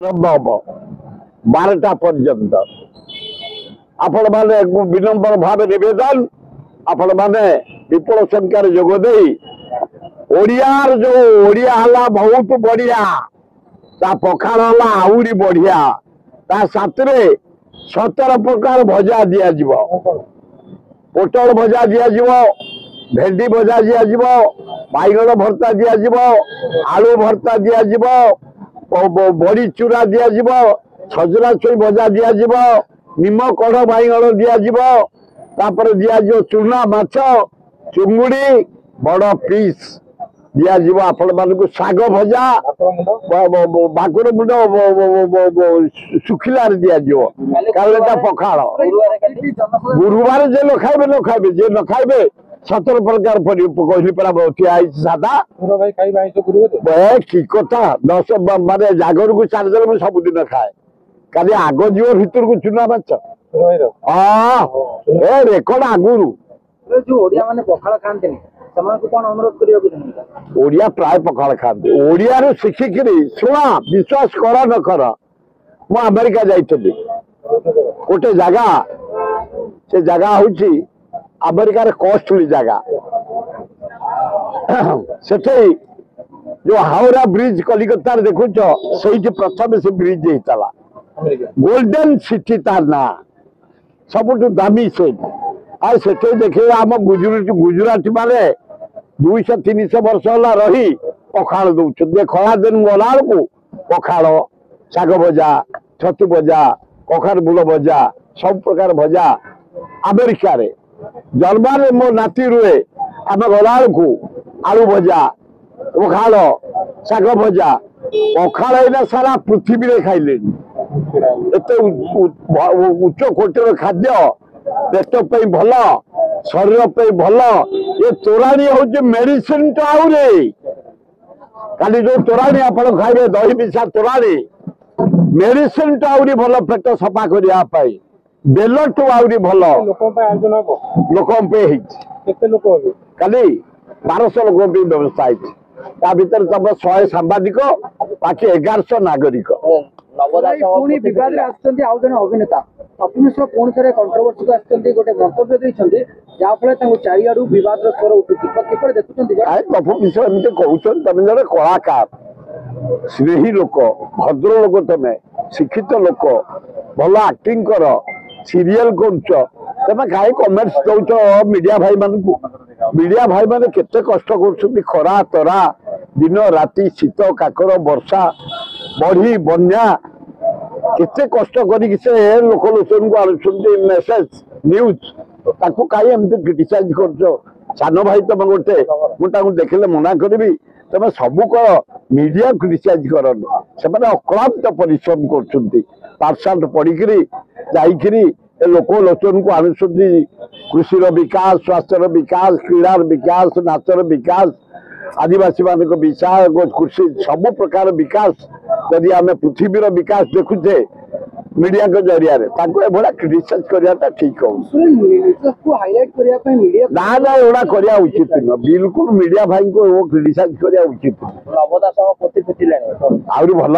hub 12टा पर्यंत आपण माने विनम्र भाव निवेदन आपण माने विपुल संख्यार जोगदे ओडियार जो ओडिया हला बहुत बढ़िया ता पखाड़ हला आउरी बढ़िया ता साथरे 17 प्रकार भजा दिया जीवो पोटल भजा दिया जीवो भेंडी भजा दिया जीवो बाइगण भर्ता दिया जीवो आलू भर्ता दिया जीवो बड़ी चूरा दिया जीवो सजना छुई भजा दिया जीवो निम कढ़ बाइगण दिया जीवो तापर दिया जीवो चूना माछ चुंगुड़ी बड़ पीस दिया जीवो आपण मानकु साग भजा बाकुर मुंड सुखिला दिया जीवो कालेटा पखाड़ गुरुवार जे न खाइबे जे न खाइबे 17 प्रकार कहली पड़ा सादा कि कथा 10 माने जागर को 4 जन मुझे सबुदिन खाए काली आग जीव भीतर को चुना माछ रेकर्ड आगुरु जो ओडिया माने पखाळ खांते को कौन अनुरोध करियो ओडिया प्राय पखाळ खाते ओडिया रो शिखिकरी सुना विश्वास करा न कर मु अमेरिका जाइतली गोटे जगह से जगह होची अमेरिका रे कॉस्टली जगह सेठे जो हावड़ा ब्रिज कलिकता देखुच से प्रथम से ब्रिज होता गोल्डन सिटी तार ना सबुठ दामी से देखे आम गुजराती माने 200-300 वर्ष होला रही पखाड़ दौरान खरा दिन गला को पखाड़ शाग भजा छतु भजा कखार मूल भजा सब प्रकार भजा अमेरिका रे जर्मन मो नाती रुए आम गला को आलू भजा पखाड़ शाग भजा पखाड़ सारा पृथ्वी रे खाइले एत उच्च कोटर खाद्य पेट पे भल शरीर पे भल ये तोराणी हूँ मेडिसिन तो आउे काली जो तोराणी आप खाइबे दही मिशा तोराणी मेडिसिन तो आउरी भल पेट सफा करने बेल टू आउरी भल लोक काली 1200 लोक व्यवस्था भर तुम 100 सांबादिक बाकी 1100 नागरिक अभिनेता अपू मिश्र पुणी थे कंट्रोवर्सी को गोटे मंतव्य देते जहाँफल चारिड़ू बद स्वर उठुपे देखुं अपू मिश्र एमती कहते तुम जन कलाकार स्नेही लोक भद्र लोक तुम शिक्षित लोक भल आक्टिंग कर सीरियल कर कहीं कमेंट्स दौच मीडिया भाई मीडिया भाई मैंने केते कष्ट कर खरा तरा दिन राति शीत काकर वर्षा बढ़ी बन्या केते कष्ट करी से लोक लोचन को आनुंट मेसेज न्यूज ताकू कहीं एमती क्रिटिसाइज कर सान भाई तुम गोटे मुझे देखले मना करी तुम सब कर मीडिया क्रिटिसाइज कर से अक्लांत परिश्रम कर पढ़ी जाइरी लोक लोचन को आनुंट कृषि विकास स्वास्थ्य विकास क्रीड़ा विकास नाचर विकास आदिवासी मान विकास कृषि सब प्रकार विकास यदि आम पृथ्वीर विकास देखुचे मीडिया के जरिया क्रिटिसाइज करवाटा ठीक हो ना ना एवढा करवा उचित न बिल्कुल मीडिया भाई को क्रिटिसाइज करवा उचित आहरी भल